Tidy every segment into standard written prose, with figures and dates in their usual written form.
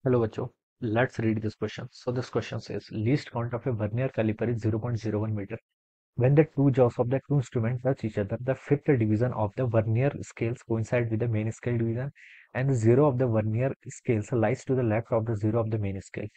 Hello, bachcho. Let's read this question. So this question says, least count of a vernier caliper is 0.01 meter. When the two jaws of the two instruments touch each other, the fifth division of the vernier scales coincide with the main scale division, and the zero of the vernier scales lies to the left of the zero of the main scale.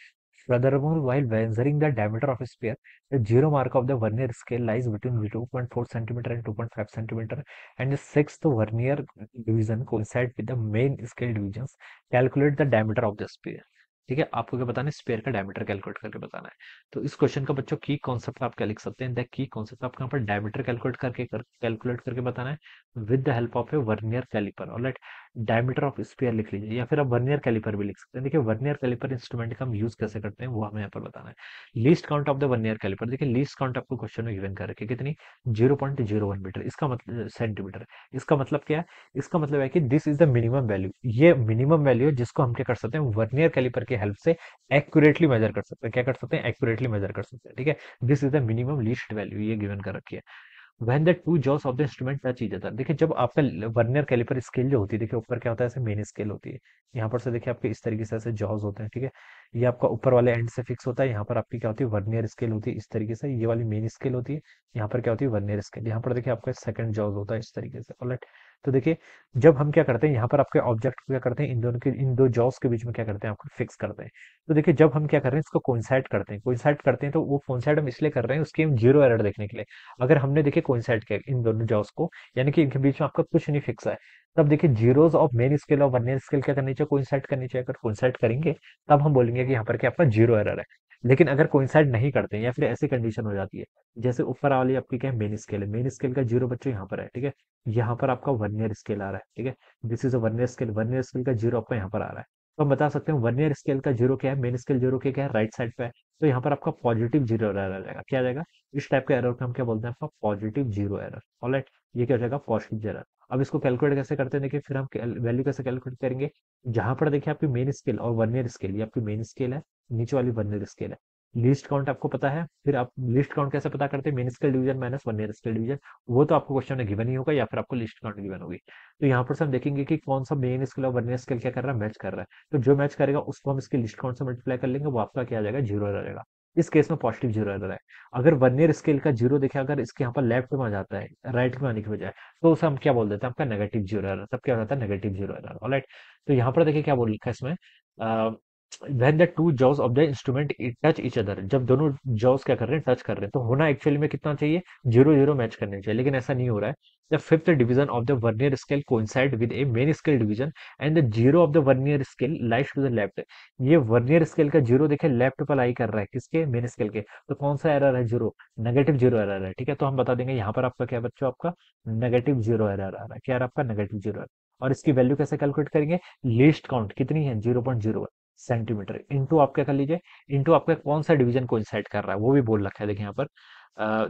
Furthermore, while measuring the diameter of a sphere, the zero mark of the vernier scale lies between 2.4 centimeter and 2.5 centimeter, and the sixth vernier division coincides with the main scale divisions. Calculate the diameter of the sphere. ठीक है, आपको क्या बताना है? Spare का diameter calculate करके बताना है। तो इस क्वेश्चन का बच्चों की कॉन्सेप्ट आप क्या लिख सकते हैं? द की कॉन्सेप्ट आपको यहाँ पर डायमीटर कैलकुलेट करके बताना है with the help of a vernier calliper. Alright, diameter of sphere लिख लीजिए, या फिर आप वर्नियर कैलिपर भी लिख सकते हैं। देखिए, वर्नियर कैलिपर इंस्ट्रूमेंट का हम यूज कैसे करते हैं वो हमें यहाँ पर बताना है। Least count of the vernier calliper, देखिए लीस्ट काउंट आपको क्वेश्चन में गिवन कर रखी है कितनी? 0.01 मीटर। इसका मतलब सेंटीमीटर। इसका मतलब क्या है? इसका मतलब है कि this is the minimum value. ये मिनिमम वैल्यू है जिसको हम क्या कर सकते हैं? वर्नियर कैलिपर की हेल्प से एक्यूरेटली मेजर कर सकते हैं। क्या कर सकते हैं? एक्यूरेटली मेजर कर सकते हैं। ठीक है, this is the minimum least value, ये गिवन कर रखी है। When the two jaws of the instrument touch each other, देखिए जब आपका वर्नियर कैलिपर स्केल जो होती है, देखिए ऊपर क्या होता है, ऐसे मेन स्केल होती है। यहाँ पर से देखिए आपके इस तरीके से ऐसे जॉस होते हैं। ठीक है, ये आपका ऊपर वाले एंड से फिक्स होता है। यहाँ पर आपकी क्या होती है? वर्नियर स्केल होती है इस तरीके से। ये वाली मेन स्केल होती है। यहाँ पर क्या होती है? Vernier scale. यहाँ पर देखिए आपका सेकंड जॉस होता है इस तरीके से। ऑलराइट, तो देखिए जब हम क्या करते हैं, यहाँ पर आपके ऑब्जेक्ट को क्या करते हैं, इन दोनों के, इन दो जॉस के बीच में क्या करते हैं, आपको फिक्स करते हैं। तो देखिए जब हम क्या कर रहे हैं, इसको कोइंसाइड करते हैं, तो वो कोइंसाइड हम इसलिए कर रहे हैं, उसकी हम जीरो एरर देखने के लिए। अगर हमने देखिए कोइंसाइड किया इन दोनों जॉस को, यानी कि इनके बीच में आपका कुछ नहीं फिक्स है, तब देखिए जीरोस ऑफ मेन स्केल और वर्नियर स्केल क्या करनी चाहिए? कोइंसाइड करनी चाहिए। अगर कोइंसाइड करेंगे तब हम बोलेंगे कि यहाँ पर क्या आपका जीरो एरर है। लेकिन अगर कोइंसाइड नहीं करते हैं, या फिर ऐसी कंडीशन हो जाती है, जैसे ऊपर वाली आपकी क्या है? मेन स्केल है। मेन स्केल का जीरो बच्चों यहाँ पर है। ठीक है, यहाँ पर आपका वर्नियर स्केल आ रहा है। ठीक है, this is a vernier scale का जीरो आपका यहाँ पर आ रहा है। तो हम बता सकते हैं वर्नियर स्केल का जीरो क्या है, मेन स्केल जीरो के क्या है, राइट साइड पे है। तो यहाँ पर आपका पॉजिटिव जीरो एरर आ जाएगा। क्या आ जाएगा? इस टाइप के एरर को हम क्या बोलते हैं? आपका पॉजिटिव जीरो एरर। ऑलराइट, ये क्या हो जाएगा? Positive zero error. अब इसको कैलकुलेट कैसे करते हैं? देखिए फिर हम वैल्यू कैसे कैलकुलेट करेंगे? जहां पर देखिए आपकी मेन स्केल और वर्नियर स्केल, ये आपकी मेन स्केल है, नीचे वाली वर्नियर स्केल है। लीस्ट काउंट आपको पता है, फिर आप लीस्ट काउंट कैसे पता करते हैं? Main scale division minus vernier scale division. वो तो आपको क्वेश्चन में गिवन ही होगा, या फिर आपको लिस्ट काउंट गिवन होगी। तो यहाँ पर से हम देखेंगे कि कौन सा मेन स्केल और वर्नियर स्केल क्या कर रहा है, मैच कर रहा है। तो जो मैच करेगा उसको हम इसके लिस्ट काउंट से मल्टीप्लाई कर लेंगे, वो आपका क्या आ जाएगा? जीरो आ जाएगा। इस केस में पॉजिटिव जीरो एरर है। अगर वर्नियर स्केल का जीरो देखे, अगर इसके यहाँ पर लेफ्ट में आ जाता है राइट में आने की बजाय, तो उसे हम क्या बोल देते हैं? आपका नेगेटिव जीरो एरर। तब क्या हो जाता है? Negative zero error. ऑलराइट, तो यहाँ पर देखिए क्या बोल लिखा है इसमें, when the two jaws of the instrument touch each other, जब दोनों jaws क्या कर रहे हैं? टच कर रहे हैं। तो होना एक्चुअली में कितना चाहिए? जीरो जीरो मैच करने चाहिए, लेकिन ऐसा नहीं हो रहा है। The fifth division of the vernier scale coincide with a main scale division, and the zero of the vernier scale lies to the left. ये वर्नियर स्केल का जीरो देखिए लेफ्ट पर लाई कर रहा है, किसके? मेन स्केल के। तो कौन सा एरर है? जीरो, नेगेटिव जीरो एरर है। ठीक है, तो हम बता देंगे यहाँ पर आपका क्या है बच्चों? आपका नेगेटिव जीरो एरर आ रहा है। क्या आ रहा है? आपका नेगेटिव जीरो एरर। और इसकी वैल्यू कैसे कैलकुलेट करेंगे? लीस्ट काउंट कितनी है? 0.01 सेंटीमीटर। इंटू आप क्या कर लीजिए, इंटू आपका कौन सा डिवीजन को इंसाइड कर रहा है वो भी बोल रखा है। देखिए यहाँ पर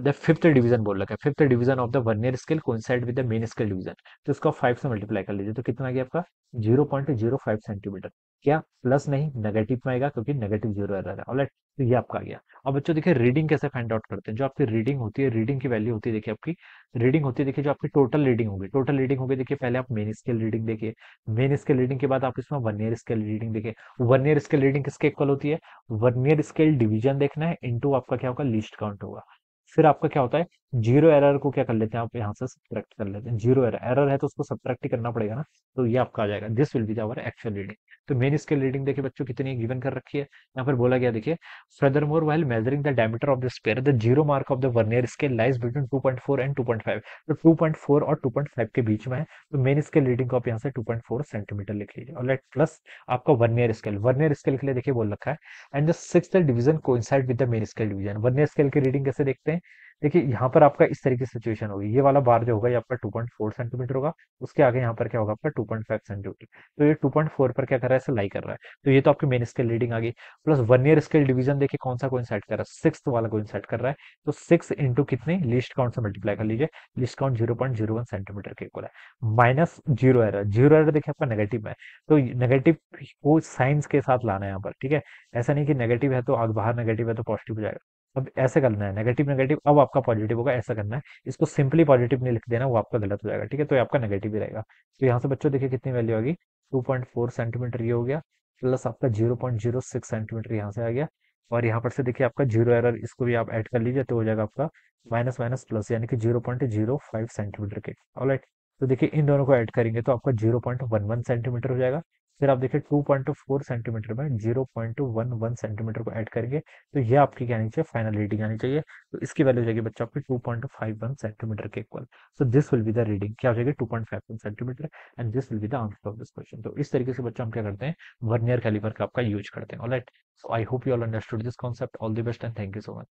द फिफ्थ डिवीजन बोल रखा है। Fifth division of the vernier scale coincide with the main scale division. तो इसको 5 से मल्टीप्लाई कर लीजिए, तो कितना आ गया आपका? 0.05 सेंटीमीटर। क्या प्लस नहीं, नेगेटिव में आएगा, क्योंकि नेगेटिव जीरो एरर है। ऑलराइट, तो ये आपका आ गया। अब बच्चों देखिए रीडिंग कैसे फाइंड आउट करते हैं? जो आपकी रीडिंग होती है, रीडिंग की वैल्यू होती है, देखिए आपकी रीडिंग होती है, देखिए जो आपकी टोटल रीडिंग होगी, टोटल रीडिंग होगी, देखिए पहले आप मेन स्केल रीडिंग देखिए, मेन स्केल रीडिंग के बाद आप इसमें वर्नियर स्केल रीडिंग देखिए। वर्नियर स्केल रीडिंग किसके इक्वल होती है? वर्नियर स्केल डिवीजन देखना है, इनटू आपका क्या होगा? लीस्ट काउंट होगा। फिर आपका क्या होता है? जीरो एरर को क्या कर लेते हैं आप? यहाँ से सब्ट्रैक्ट कर लेते हैं। जीरो एरर एरर है तो उसको सब्ट्रैक्ट ही करना पड़ेगा ना। तो ये आपका आ जाएगा, this will be our actual reading. तो मेन स्केल रीडिंग देखिए बच्चों कितनी गिवन कर रखी है, यहाँ पर बोला गया देखिए, furthermore while measuring the diameter of the sphere the zero mark of the vernier scale lies between 2.4 and 2.5। तो 2.4 और 2.5 के बीच में है। तो मेन स्केल रीडिंग को आप यहाँ से 2.4 सेंटीमीटर लिख लीजिए। ऑलराइट, प्लस आपका वर्नियर स्केल के लिए देखिए बोल रखा है, and the sixth division coincide with the main scale division. Vernier scale की रीडिंग कैसे देखते हैं? देखिए यहाँ पर आपका इस तरीके की सिचुएशन होगी, ये वाला बार जो होगा ये आपका 2.4 सेंटीमीटर होगा, उसके आगे यहाँ पर क्या होगा? आपका 2.5 सेंटीमीटर। तो ये 2.4 पर क्या कर रहा है? इसे लाई कर रहा है। तो ये तो आपकी मेन स्केल रीडिंग आ गई। प्लस वर्नियर स्केल डिवीजन देखिए कौन सा कोइंसाइड कर रहा है? सिक्स वाला कोइंसाइड कर रहा है। तो 6 इंटू कितने? लीस्ट काउंट से मल्टीप्लाई कर लीजिए। लीस्ट काउंट 0.01 सेंटीमीटर के इक्वल है। Minus zero error, zero error देखिए आपका नेगेटिव में है, तो नेगेटिव को साइंस के साथ लाना है यहाँ पर। ठीक है, ऐसा नहीं कि नेगेटिव है तो आगे बाहर नेगेटिव है तो पॉजिटिव हो जाएगा। अब ऐसे करना है, नेगेटिव नेगेटिव अब आपका पॉजिटिव होगा, ऐसा करना है। इसको सिंपली पॉजिटिव नहीं लिख देना, वो आपका गलत हो जाएगा। ठीक है, तो ये आपका नेगेटिव ही रहेगा। तो यहाँ से बच्चों देखिए कितनी वैल्यू आ गई? 2.4 सेंटीमीटर ये हो गया। प्लस आपका 0.06 सेंटीमीटर यहाँ से आ गया, और यहाँ पर से देखिए आपका जीरो एरर, इसको भी आप ऐड कर लीजिए तो हो जाएगा आपका माइनस माइनस प्लस, यानी कि 0.05 सेंटीमीटर के। ऑलराइट, तो देखिए इन दोनों को ऐड करेंगे तो आपका 0.11 सेंटीमीटर हो जाएगा। फिर आप देखिए 2.4 सेंटीमीटर में 0.11 सेंटीमीटर को ऐड करेंगे, तो ये आपकी क्या आनी चाहिए, फाइनल रीडिंग आनी चाहिए। तो इसकी वैल्यू हो जाएगी बच्चा आपकी 2.51 सेंटीमीटर के equal. So this will be the reading, क्या हो जाएगी, 2.51 centimetre, and this will be the answer of this question. तो इस तरीके से बच्चा हम क्या करते हैं, वर्नियर कैलिपर का आपका यूज करते हैं। Alright, so I hope you all understood this concept. All the best and thank you so much.